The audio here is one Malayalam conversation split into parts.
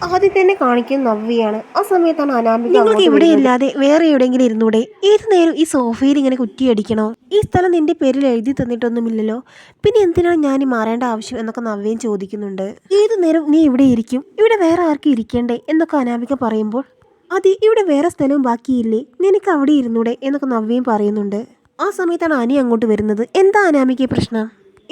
ആദ്യം തന്നെ കാണിക്കുന്ന നവ്യയാണ്. ആ സമയത്താണ് അനാമിക നിങ്ങൾക്ക് അങ്ങോട്ട് ഇവിടെ വരുന്നത്. ഇല്ലാതെ വേറെ എവിടെയെങ്കിലും ഇരുന്നൂടെ? ഏത് നേരം ഈ സോഫയിൽ ഇങ്ങനെ കുറ്റിയടിക്കണോ? ഈ സ്ഥലം നിന്റെ പേരിൽ എഴുതി തന്നിട്ടൊന്നുമില്ലല്ലോ, പിന്നെ എന്തിനാണ് ഞാൻ മാറേണ്ട ആവശ്യം എന്നൊക്കെ നവ്യയും ചോദിക്കുന്നുണ്ട്. ഏതു നേരം നീ ഇവിടെ ഇരിക്കും, ഇവിടെ വേറെ ആർക്കും ഇരിക്കേണ്ടേ എന്നൊക്കെ അനാമിക പറയുമ്പോൾ, അതെ ഇവിടെ വേറെ സ്ഥലവും ബാക്കിയില്ലേ, നിനക്ക് അവിടെ ഇരുന്നൂടെ എന്നൊക്കെ നവ്യയും പറയുന്നുണ്ട്. ആ സമയത്താണ് അനി അങ്ങോട്ട് വരുന്നത്. എന്താ അനാമിക പ്രശ്നം?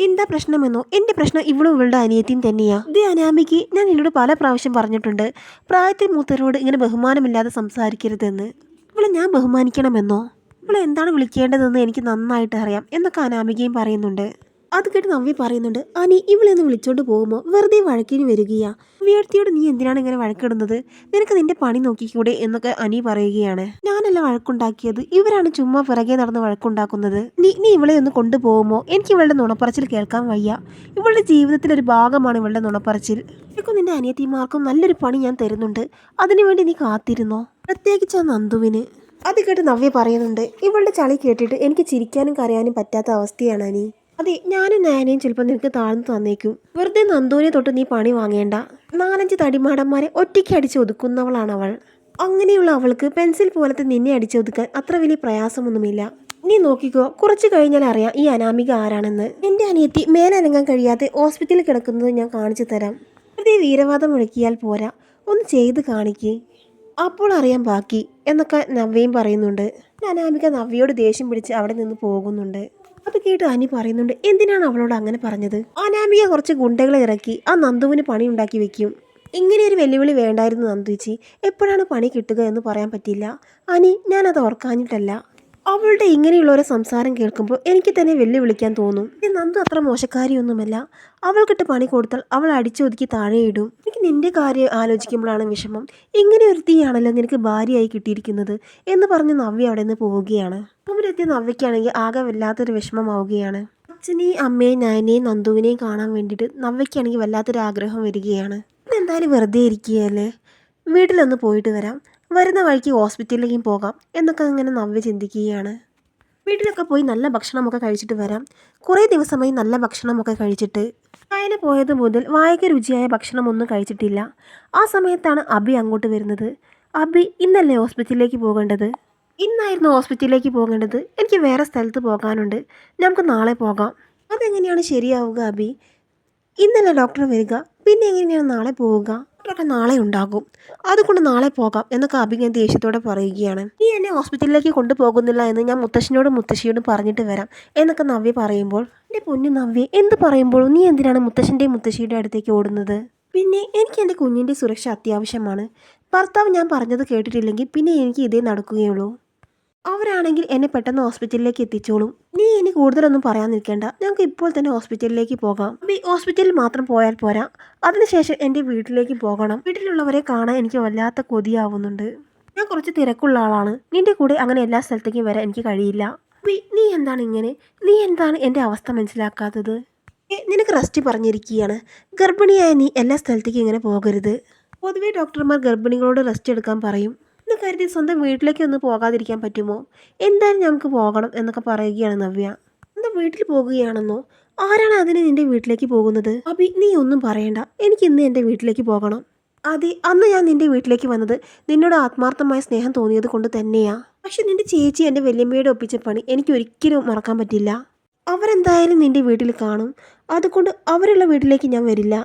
എന്താ പ്രശ്നമെന്നോ? എൻ്റെ പ്രശ്നം ഇവളും ഇവളുടെ അനിയത്തിയും തന്നെയാ. ഇത് അനാമിക്ക് ഞാൻ എന്നോട് പല പ്രാവശ്യം പറഞ്ഞിട്ടുണ്ട്, പ്രായത്തിൽ മൂത്തവരോട് ഇങ്ങനെ ബഹുമാനമില്ലാതെ സംസാരിക്കരുതെന്ന്. ഇവളെ ഞാൻ ബഹുമാനിക്കണമെന്നോ? ഇവളെ എന്താണ് വിളിക്കേണ്ടതെന്ന് എനിക്ക് നന്നായിട്ട് അറിയാം എന്നൊക്കെ അനാമികയും പറയുന്നുണ്ട്. അത് കേട്ട് നവ്യ പറയുന്നുണ്ട്, അനി ഇവളെന്ന് വിളിച്ചോണ്ട് പോകുമ്പോൾ വെറുതെ വഴക്കിന് വരികയാ. നവ്യയോട് നീ എന്തിനാണ് ഇങ്ങനെ വഴക്കിടുന്നത്? നിനക്ക് നിന്റെ പണി നോക്കിക്കൂടെ എന്നൊക്കെ അനി പറയുകയാണ്. ഞാനല്ല വഴക്കുണ്ടാക്കിയത്, ഇവരാണ് ചുമ്മാ പിറകെ നടന്ന് വഴക്കുണ്ടാക്കുന്നത്. നീ നീ ഇവളെ ഒന്ന് കൊണ്ടുപോകുമോ? എനിക്ക് ഇവളുടെ നുണപ്പറച്ചിൽ കേൾക്കാൻ വയ്യ. ഇവളുടെ ജീവിതത്തിലൊരു ഭാഗമാണ് ഇവളുടെ നുണപ്പറച്ചിൽ. നിനക്കും നിന്റെ അനിയത്തിമാർക്കും നല്ലൊരു പണി ഞാൻ തരുന്നുണ്ട്, അതിനുവേണ്ടി നീ കാത്തിരുന്നോ? പ്രത്യേകിച്ച് ആ നന്ദുവിന്. അത് കേട്ട് നവ്യ പറയുന്നുണ്ട്, ഇവളുടെ ചളി കേട്ടിട്ട് എനിക്ക് ചിരിക്കാനും കരയാനും പറ്റാത്ത അവസ്ഥയാണ് അനി. അതെ ഞാനും നാനയും ചിലപ്പോൾ നിനക്ക് താഴ്ന്നു തന്നേക്കും. വെറുതെ നന്ദുവിനെ തൊട്ട് നീ പണി വാങ്ങേണ്ട. 4-5 തടിമാടന്മാരെ ഒറ്റയ്ക്ക് അടിച്ചൊതുക്കുന്നവളാണ് അവൾ. അങ്ങനെയുള്ള അവൾക്ക് പെൻസിൽ പോലത്തെ നിന്നെ അടിച്ചൊതുക്കാൻ അത്ര വലിയ പ്രയാസമൊന്നുമില്ല. നീ നോക്കിക്കോ, കുറച്ച് കഴിഞ്ഞാൽ അറിയാം ഈ അനാമിക ആരാണെന്ന്. എൻ്റെ അനിയത്തി മേലനങ്ങാൻ കഴിയാതെ ഹോസ്പിറ്റലിൽ കിടക്കുന്നത് ഞാൻ കാണിച്ചു തരാം. വെറുതെ വീരവാദം മുഴക്കിയാൽ പോരാ, ഒന്ന് ചെയ്ത് കാണിക്ക്, അപ്പോൾ അറിയാം ബാക്കി എന്നൊക്കെ നവ്യയും പറയുന്നുണ്ട്. അനാമിക നവ്യയോട് ദേഷ്യം പിടിച്ച് അവിടെ നിന്ന് പോകുന്നുണ്ട്. അത് കേട്ട് അനി പറയുന്നുണ്ട്, എന്തിനാണ് അവളോട് അങ്ങനെ പറഞ്ഞത്? അനാമിക കുറച്ച് ഗുണ്ടകളെ ഇറക്കി ആ നന്ദുവിന് പണി ഉണ്ടാക്കി വെക്കും. ഇങ്ങനെ ഒരു വെല്ലുവിളി വേണ്ടായിരുന്നു നന്ദുച്ചി. എപ്പോഴാണ് പണി കിട്ടുക എന്ന് പറയാൻ പറ്റില്ല. അനി ഞാനത് ഓർക്കാഞ്ഞിട്ടല്ല. അവളുടെ ഇങ്ങനെയുള്ള ഒരു സംസാരം കേൾക്കുമ്പോൾ എനിക്ക് തന്നെ വെല്ലുവിളിക്കാൻ തോന്നും. നന്ദു അത്ര മോശക്കാരിയൊന്നുമല്ല. അവൾക്കിട്ട് പണി കൊടുത്താൽ അവൾ അടിച്ചൊതുക്കി താഴെയിടും. എനിക്ക് നിന്റെ കാര്യം ആലോചിക്കുമ്പോഴാണ് വിഷമം. ഇങ്ങനെ ഒരു തീയാണല്ലോ നിനക്ക് ഭാര്യയായി കിട്ടിയിരിക്കുന്നത് എന്ന് പറഞ്ഞ് നവ്യ അവിടെ നിന്ന് പോവുകയാണ്. അവരെത്തിയ നവ്യയ്ക്കാണെങ്കിൽ ആകെ വല്ലാത്തൊരു വിഷമമാവുകയാണ്. അച്ഛനെയും അമ്മയെയും നയനെയും നന്ദുവിനെയും കാണാൻ വേണ്ടിയിട്ട് നവ്യയ്ക്കാണെങ്കിൽ വല്ലാത്തൊരു ആഗ്രഹം വരികയാണ്. എന്തായാലും വെറുതെ ഇരിക്കുകയല്ലേ, വീട്ടിലൊന്ന് പോയിട്ട് വരാം, വരുന്ന വഴിക്ക് ഹോസ്പിറ്റലിലേക്കും പോകാം എന്നൊക്കെ അങ്ങനെ നവ്യ ചിന്തിക്കുകയാണ്. വീട്ടിലൊക്കെ പോയി നല്ല ഭക്ഷണമൊക്കെ കഴിച്ചിട്ട് വരാം. കുറേ ദിവസമായി നല്ല ഭക്ഷണമൊക്കെ കഴിച്ചിട്ട്. വായന പോയത് മുതൽ വായക്ക് രുചിയായ ഭക്ഷണമൊന്നും കഴിച്ചിട്ടില്ല. ആ സമയത്താണ് അബി അങ്ങോട്ട് വരുന്നത്. അബി ഇന്നല്ലേ ഹോസ്പിറ്റലിലേക്ക് പോകേണ്ടത്? ഇന്നായിരുന്നു ഹോസ്പിറ്റലിലേക്ക് പോകേണ്ടത്. എനിക്ക് വേറെ സ്ഥലത്ത് പോകാനുണ്ട്, നമുക്ക് നാളെ പോകാം. അതെങ്ങനെയാണ് ശരിയാവുക അബി? ഇന്നലെ ഡോക്ടർ വരിക, പിന്നെ എങ്ങനെയാണ് നാളെ പോവുക? ഡോക്ടറൊക്കെ നാളെ ഉണ്ടാകും, അതുകൊണ്ട് നാളെ പോകാം എന്നൊക്കെ അബി ഞാൻ ദേഷ്യത്തോടെ പറയുകയാണ്. നീ എന്നെ ഹോസ്പിറ്റലിലേക്ക് കൊണ്ടുപോകുന്നില്ല എന്ന് ഞാൻ മുത്തശ്ശനോടും മുത്തശ്ശിയോടും പറഞ്ഞിട്ട് വരാം എന്നൊക്കെ നവ്യ പറയുമ്പോൾ, എൻ്റെ പൊന്നു നവ്യ എന്ത് പറയുമ്പോഴും നീ എന്തിനാണ് മുത്തശ്ശൻ്റെയും മുത്തശ്ശിയുടെ അടുത്തേക്ക് ഓടുന്നത്? പിന്നെ എനിക്ക് എൻ്റെ കുഞ്ഞിൻ്റെ സുരക്ഷ അത്യാവശ്യമാണ്. ഭർത്താവ് ഞാൻ പറഞ്ഞത് കേട്ടിട്ടില്ലെങ്കിൽ പിന്നെ എനിക്ക് ഇതേ നടക്കുകയുള്ളൂ. അവരാണെങ്കിൽ എന്നെ പെട്ടെന്ന് ഹോസ്പിറ്റലിലേക്ക് എത്തിച്ചോളും. നീ ഇനി കൂടുതലൊന്നും പറയാൻ നിൽക്കേണ്ട, ഞങ്ങൾക്ക് ഇപ്പോൾ തന്നെ ഹോസ്പിറ്റലിലേക്ക് പോകാം. ഹോസ്പിറ്റലിൽ മാത്രം പോയാൽ പോരാ, അതിനുശേഷം എൻ്റെ വീട്ടിലേക്ക് പോകണം. വീട്ടിലുള്ളവരെ കാണാൻ എനിക്ക് വല്ലാത്ത കൊതിയാവുന്നുണ്ട്. ഞാൻ കുറച്ച് തിരക്കുള്ള ആളാണ്, നിന്റെ കൂടെ അങ്ങനെ എല്ലാ സ്ഥലത്തേക്കും വരാൻ എനിക്ക് കഴിയില്ല. നീ എന്താണ് ഇങ്ങനെ? നീ എന്താണ് എൻ്റെ അവസ്ഥ മനസ്സിലാക്കാത്തത്? നിനക്ക് റെസ്റ്റ് പറഞ്ഞിരിക്കുകയാണ്. ഗർഭിണിയായ നീ എല്ലാ സ്ഥലത്തേക്കും ഇങ്ങനെ പോകരുത്. പൊതുവേ ഡോക്ടർമാർ ഗർഭിണികളോട് റെസ്റ്റ് എടുക്കാൻ പറയും എന്ന് കരുതി സ്വന്തം വീട്ടിലേക്ക് ഒന്ന് പോകാതിരിക്കാൻ പറ്റുമോ? എന്തായാലും ഞങ്ങൾക്ക് പോകണം എന്നൊക്കെ പറയുകയാണ് നവ്യ. സ്വന്തം വീട്ടിൽ പോകുകയാണെന്നോ? ആരാണ് അതിന് നിന്റെ വീട്ടിലേക്ക് പോകുന്നത്? അബി നീ ഒന്നും പറയണ്ട, എനിക്ക് ഇന്ന് എൻ്റെ വീട്ടിലേക്ക് പോകണം. അതെ, അന്ന് ഞാൻ നിന്റെ വീട്ടിലേക്ക് വന്നത് നിന്നോട് ആത്മാർത്ഥമായ സ്നേഹം തോന്നിയത് കൊണ്ട് തന്നെയാ. പക്ഷെ നിന്റെ ചേച്ചി എൻ്റെ വല്യമ്മയുടെ ഒപ്പിച്ച പണി എനിക്ക് ഒരിക്കലും മറക്കാൻ പറ്റില്ല. അവരെന്തായാലും നിന്റെ വീട്ടിൽ കാണും, അതുകൊണ്ട് അവരുള്ള വീട്ടിലേക്ക് ഞാൻ വരില്ല.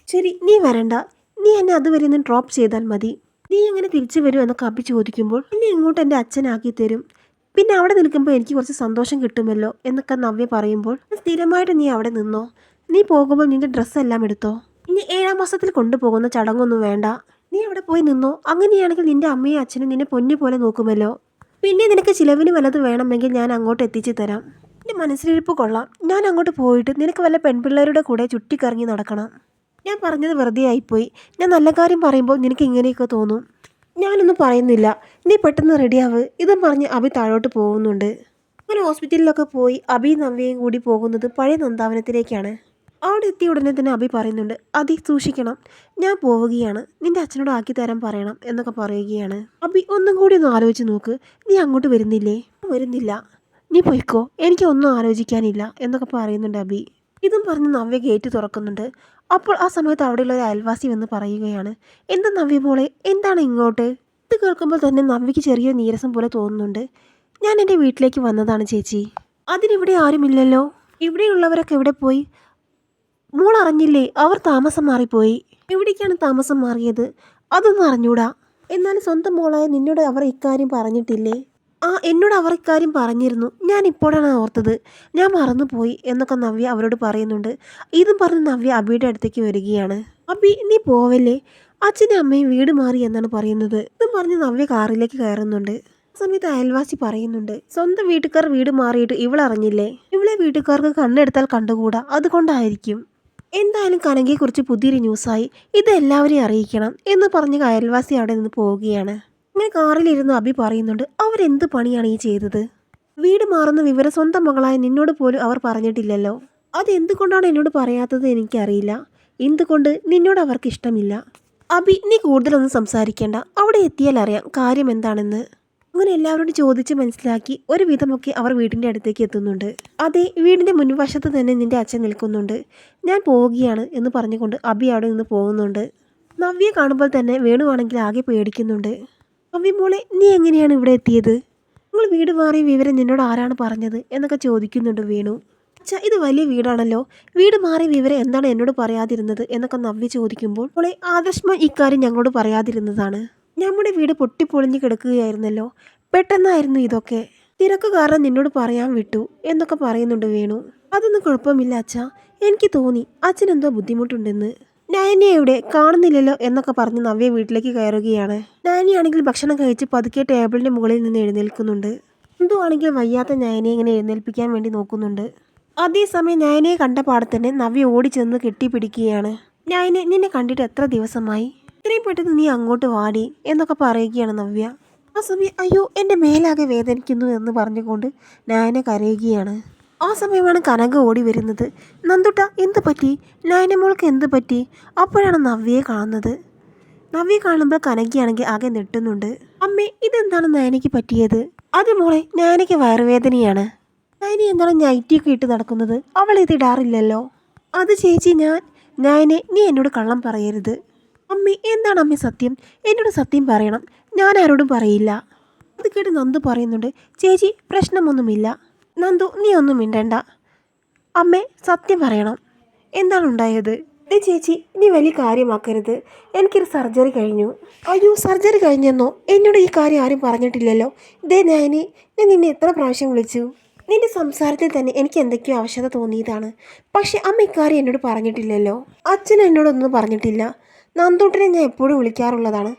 ശരി നീ വരണ്ട, നീ എന്നെ അതുവരെ ഒന്ന് ഡ്രോപ്പ് ചെയ്താൽ മതി. നീ എങ്ങനെ തിരിച്ചു വരും എന്നൊക്കെ അബി ചോദിക്കുമ്പോൾ, എന്നെ ഇങ്ങോട്ട് എൻ്റെ അച്ഛനാക്കി തരും, പിന്നെ അവിടെ നിൽക്കുമ്പോൾ എനിക്ക് കുറച്ച് സന്തോഷം കിട്ടുമല്ലോ എന്നൊക്കെ നവ്യ പറയുമ്പോൾ, സ്ഥിരമായിട്ട് നീ അവിടെ നിന്നോ, നീ പോകുമ്പോൾ നിന്റെ ഡ്രസ്സെല്ലാം എടുത്തോ, ഇനി 7-ാം മാസത്തിൽ കൊണ്ടുപോകുന്ന ചടങ്ങൊന്നും വേണ്ട, നീ അവിടെ പോയി നിന്നോ. അങ്ങനെയാണെങ്കിൽ നിന്റെ അമ്മയും അച്ഛനും നിന്നെ പൊന്നു പോലെ നോക്കുമല്ലോ. പിന്നെ നിനക്ക് ചിലവിന് വല്ലത് വേണമെങ്കിൽ ഞാൻ അങ്ങോട്ട് എത്തിച്ചു തരാം. എൻ്റെ മനസ്സിലിരിപ്പ് കൊള്ളാം. ഞാൻ അങ്ങോട്ട് പോയിട്ട് നിനക്ക് വല്ല പെൺപിള്ളേരുടെ കൂടെ ചുറ്റിക്കറങ്ങി നടക്കണം. ഞാൻ പറഞ്ഞത് വെറുതെ ആയിപ്പോയി. ഞാൻ നല്ല കാര്യം പറയുമ്പോൾ നിനക്ക് ഇങ്ങനെയൊക്കെ തോന്നും. ഞാനൊന്നും പറയുന്നില്ല, നീ പെട്ടെന്ന് റെഡിയാവ് ഇതും പറഞ്ഞ് അബി താഴോട്ട് പോകുന്നുണ്ട്. അങ്ങനെ ഹോസ്പിറ്റലിലൊക്കെ പോയി അബി നവ്യയും കൂടി പോകുന്നത് പഴയ നന്ദാവനത്തിലേക്കാണ്. അവിടെ എത്തിയ ഉടനെ തന്നെ അബി പറയുന്നുണ്ട്, അതി സൂക്ഷിക്കണം, ഞാൻ പോവുകയാണ്, നിന്റെ അച്ഛനോട് ആക്കി തരാൻ പറയണം എന്നൊക്കെ പറയുകയാണ്. അബി ഒന്നും കൂടി ഒന്ന് ആലോചിച്ച് നോക്ക്, നീ അങ്ങോട്ട് വരുന്നില്ലേ? വരുന്നില്ല, നീ പോയിക്കോ, എനിക്ക് ഒന്നും ആലോചിക്കാനില്ല എന്നൊക്കെ പറയുന്നുണ്ട് അബി. ഇതും പറഞ്ഞ് നവ്യ ഗേറ്റ് തുറക്കുന്നുണ്ട്. അപ്പോൾ ആ സമയത്ത് അവിടെയുള്ള ഒരു അയൽവാസി വന്ന് പറയുകയാണ്, എന്താ നവ്യ മോളെ, എന്താണ് ഇങ്ങോട്ട്? ഇത് കേൾക്കുമ്പോൾ തന്നെ നവ്യയ്ക്ക് ചെറിയൊരു നീരസം പോലെ തോന്നുന്നുണ്ട്. ഞാൻ എൻ്റെ വീട്ടിലേക്ക് വന്നതാണ് ചേച്ചി. അതിനിവിടെ ആരുമില്ലല്ലോ. ഇവിടെയുള്ളവരൊക്കെ എവിടെ പോയി? മോൾ അറിഞ്ഞില്ലേ, അവർ താമസം മാറിപ്പോയി. എവിടേക്കാണ് താമസം മാറിയത്? അതൊന്നും അറിഞ്ഞൂടാ. എന്നാലും സ്വന്തം മോളായ നിന്നോട് അവർ ഇക്കാര്യം പറഞ്ഞിട്ടില്ലേ? എന്നോട് അവർ ഇക്കാര്യം പറഞ്ഞിരുന്നു. ഞാൻ ഇപ്പോഴാണ് ഓർത്തത്, ഞാൻ മറന്നുപോയി എന്നൊക്കെ നവ്യ അവരോട് പറയുന്നുണ്ട്. ഇതും പറഞ്ഞ് നവ്യ അബിയുടെ അടുത്തേക്ക് വരികയാണ്. അബി, നീ പോവല്ലേ, അച്ഛനും അമ്മയും വീട് മാറി എന്നാണ് പറയുന്നത്. ഇതും പറഞ്ഞ് നവ്യ കാറിലേക്ക് കയറുന്നുണ്ട്. ആ സമയത്ത് അയൽവാസി പറയുന്നുണ്ട്, സ്വന്തം വീട്ടുകാർ വീട് മാറിയിട്ട് ഇവളറിഞ്ഞില്ലേ? ഇവളെ വീട്ടുകാർക്ക് കണ്ണെടുത്താൽ കണ്ടുകൂടാ, അതുകൊണ്ടായിരിക്കും. എന്തായാലും കനകയെക്കുറിച്ച് പുതിയൊരു ന്യൂസായി, ഇത് എല്ലാവരെയും അറിയിക്കണം എന്ന് പറഞ്ഞ് അയൽവാസി അവിടെ നിന്ന് പോവുകയാണ്. ഇങ്ങനെ കാറിലിരുന്ന് അബി പറയുന്നുണ്ട്, അവരെന്ത് പണിയാണ് ഈ ചെയ്തത്? വീട് മാറുന്ന വിവരം സ്വന്തം മകളായ നിന്നോട് പോലും അവർ പറഞ്ഞിട്ടില്ലല്ലോ. അതെന്തുകൊണ്ടാണ് എന്നോട് പറയാത്തത് എനിക്കറിയില്ല. എന്തുകൊണ്ട് നിന്നോട് അവർക്ക് ഇഷ്ടമില്ല? അബി, നീ കൂടുതലൊന്നും സംസാരിക്കേണ്ട, അവിടെ എത്തിയാൽ അറിയാം കാര്യം എന്താണെന്ന്. അങ്ങനെ എല്ലാവരോടും ചോദിച്ച് മനസ്സിലാക്കി ഒരു വിധമൊക്കെ അവർ വീടിൻ്റെ അടുത്തേക്ക് എത്തുന്നുണ്ട്. അതെ, വീടിൻ്റെ മുൻവശത്ത് തന്നെ നിന്റെ അച്ഛൻ നിൽക്കുന്നുണ്ട്. ഞാൻ പോവുകയാണ് എന്ന് പറഞ്ഞുകൊണ്ട് അബി അവിടെ നിന്ന് പോകുന്നുണ്ട്. നവ്യെ കാണുമ്പോൾ തന്നെ വേണുവാണെങ്കിൽ ആകെ പേടിക്കുന്നുണ്ട്. നവ്യ മോളെ, നീ എങ്ങനെയാണ് ഇവിടെ എത്തിയത്? നിങ്ങൾ വീട് മാറിയ വിവരം നിന്നോട് ആരാണ് പറഞ്ഞത് എന്നൊക്കെ ചോദിക്കുന്നുണ്ട് വേണു. അച്ഛാ, ഇത് വലിയ വീടാണല്ലോ, വീട് മാറിയ വിവരം എന്താണ് എന്നോട് പറയാതിരുന്നത് എന്നൊക്കെ നവ്യ ചോദിക്കുമ്പോൾ, മോളെ, ആദർശ് ഇക്കാര്യം ഞങ്ങളോട് പറയാതിരുന്നതാണ്. നമ്മുടെ വീട് പൊട്ടിപ്പൊളിഞ്ഞ് കിടക്കുകയായിരുന്നല്ലോ, പെട്ടെന്നായിരുന്നു ഇതൊക്കെ. തിരക്ക് കാരണം നിന്നോട് പറയാൻ വിട്ടു എന്നൊക്കെ പറയുന്നുണ്ട് വേണു. അതൊന്നും കുഴപ്പമില്ല അച്ഛാ, എനിക്ക് തോന്നി അച്ഛനെന്തോ ബുദ്ധിമുട്ടുണ്ടെന്ന്. നയനെ എവിടെ, കാണുന്നില്ലല്ലോ എന്നൊക്കെ പറഞ്ഞ് നവ്യ വീട്ടിലേക്ക് കയറുകയാണ്. നയനിയാണെങ്കിൽ ഭക്ഷണം കഴിച്ച് പതുക്കെ ടേബിളിൻ്റെ മുകളിൽ നിന്ന് എഴുന്നേൽക്കുന്നുണ്ട്. എന്തോ ആണെങ്കിൽ വയ്യാത്ത നയനെ ഇങ്ങനെ എഴുന്നേൽപ്പിക്കാൻ വേണ്ടി നോക്കുന്നുണ്ട്. അതേസമയം നയനയെ കണ്ട പാടെ തന്നെ നവ്യ ഓടിച്ചെന്ന് കെട്ടിപ്പിടിക്കുകയാണ്. നയനെ, നിന്നെ കണ്ടിട്ട് എത്ര ദിവസമായി, ഇത്രയും പെട്ടെന്ന് നീ അങ്ങോട്ട് വാടി എന്നൊക്കെ പറയുകയാണ് നവ്യ. ആ സമയം അയ്യോ, എൻ്റെ മേലാകെ വേദനിക്കുന്നു എന്ന് പറഞ്ഞുകൊണ്ട് നയന കരയുകയാണ്. ആ സമയമാണ് കനക ഓടി വരുന്നത്. നന്ദുട്ട, എന്ത് പറ്റി? നയന മോൾക്ക് എന്ത് പറ്റി? അപ്പോഴാണ് നവ്യയെ കാണുന്നത്. നവ്യ കാണുമ്പോൾ കനകയാണെങ്കിൽ ആകെ നെട്ടുന്നുണ്ട്. അമ്മേ, ഇതെന്താണ് നയനയ്ക്ക് പറ്റിയത്? അത് മോളെ, നയനയ്ക്ക് വയറുവേദനയാണ്. നയന എന്താണ് നൈറ്റിയൊക്കെ ഇട്ട് നടക്കുന്നത്? അവൾ ഇത് ഇടാറില്ലല്ലോ. അത് ചേച്ചി, നയനെ, നീ എന്നോട് കള്ളം പറയരുത്. അമ്മേ, എന്താണ് അമ്മേ സത്യം? എന്നോട് സത്യം പറയണം, ഞാൻ ആരോടും പറയില്ല. അത് കേട്ട് നന്ദു പറയുന്നുണ്ട്, ചേച്ചി പ്രശ്നമൊന്നുമില്ല. നന്ദു, നീ ഒന്നും മിണ്ടണ്ട. അമ്മേ, സത്യം പറയണം, എന്താണ് ഉണ്ടായത്? ചേച്ചി, നീ വലിയ കാര്യമാക്കരുത്, എനിക്കൊരു സർജറി കഴിഞ്ഞു. അയ്യോ, സർജറി കഴിഞ്ഞെന്നോ? എന്നോട് ഈ കാര്യം ആരും പറഞ്ഞിട്ടില്ലല്ലോ. ഞാൻ നിന്നെ എത്ര പ്രാവശ്യം വിളിച്ചു? നിന്റെ സംസാരത്തിൽ തന്നെ എനിക്ക് എന്തൊക്കെയോ ആവശ്യത തോന്നിയതാണ്. പക്ഷെ അമ്മ ഇക്കാര്യം എന്നോട് പറഞ്ഞിട്ടില്ലല്ലോ. അച്ഛൻ എന്നോടൊന്നും പറഞ്ഞിട്ടില്ല. നന്ദൂട്ടനെ ഞാൻ എപ്പോഴും വിളിക്കാറുള്ളതാണ്,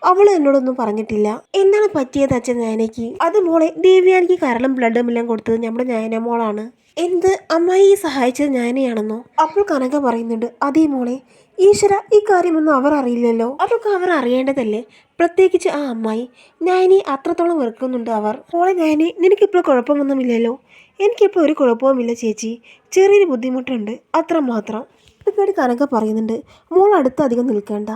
അവൾ എന്നോടൊന്നും പറഞ്ഞിട്ടില്ല. എന്താണ് പറ്റിയത് അച്ഛൻ നയനയ്ക്ക്? അത് മോളെ, ദേവ്യാനിക്ക് കരളും ബ്ലഡും എല്ലാം കൊടുത്തത് നമ്മുടെ നയന മോളാണ്. എന്ത്, അമ്മായി സഹായിച്ചത് നയനയാണെന്നോ? അപ്പോൾ കനക പറയുന്നുണ്ട്, അതേ മോളെ, ഈശ്വര, ഈ കാര്യമൊന്നും അവർ അറിയില്ലല്ലോ. അതൊക്കെ അവർ അറിയേണ്ടതല്ലേ, പ്രത്യേകിച്ച് ആ അമ്മായി. നയനെ അത്രത്തോളം വെറുക്കുന്നുണ്ട് അവർ. മോളെ നയനെ, നിനക്കിപ്പോൾ കുഴപ്പമൊന്നുമില്ലല്ലോ? എനിക്കിപ്പോൾ ഒരു കുഴപ്പവുമില്ല ചേച്ചി, ചെറിയൊരു ബുദ്ധിമുട്ടുണ്ട്, അത്രമാത്രം. ഇതൊക്കെ കനക പറയുന്നുണ്ട്, മോൾ അടുത്ത് അധികം നിൽക്കേണ്ട,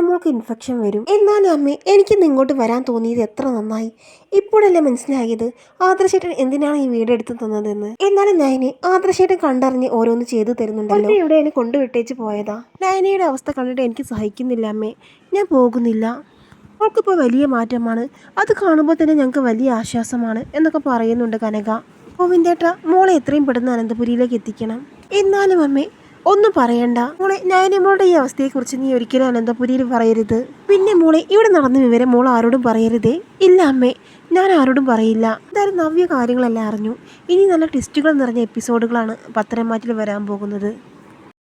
മോൾക്ക് ഇൻഫെക്ഷൻ വരും. എന്നാലും അമ്മേ, എനിക്കിന്ന് ഇങ്ങോട്ട് വരാൻ തോന്നിയത് എത്ര നന്നായി. ഇപ്പോഴല്ലേ മനസ്സിലായത് ആദർശേട്ടൻ എന്തിനാണ് ഈ വീടെടുത്ത് തന്നതെന്ന്. എന്നാലും നയനെ, ആദർശേട്ടൻ കണ്ടറിഞ്ഞ് ഓരോന്ന് ചെയ്തു തരുന്നുണ്ടല്ലോ. ഇവിടെ എന്നെ കൊണ്ടുവിട്ടേച്ച് പോയതാ. നയനയുടെ അവസ്ഥ കണ്ടിട്ട് എനിക്ക് സഹിക്കുന്നില്ല അമ്മേ, ഞാൻ പോകുന്നില്ല. അവൾക്കിപ്പോൾ വലിയ മാറ്റമാണ്, അത് കാണുമ്പോൾ തന്നെ ഞങ്ങൾക്ക് വലിയ ആശ്വാസമാണ് എന്നൊക്കെ പറയുന്നുണ്ട് കനക. ഗോവിന്ദേട്ട, മോളെ എത്രയും പെട്ടെന്ന് അനന്തപുരിയിലേക്ക് എത്തിക്കണം. എന്നാലും അമ്മേ, ഒന്നും പറയണ്ട മോളെ, നയനമോളുടെ ഈ അവസ്ഥയെക്കുറിച്ച് നീ ഒരിക്കലും അനന്തപുരിയിൽ പറയരുത്. പിന്നെ മോളെ, ഇവിടെ നടന്ന വിവരം മോൾ ആരോടും പറയരുതേ. ഇല്ല അമ്മേ, ഞാൻ ആരോടും പറയില്ല. എന്തായാലും നവ്യ കാര്യങ്ങളെല്ലാം അറിഞ്ഞു. ഇനി നല്ല ട്വിസ്റ്റുകൾ നിറഞ്ഞ എപ്പിസോഡുകളാണ് പത്തരംമാറ്റിൽ വരാൻ പോകുന്നത്.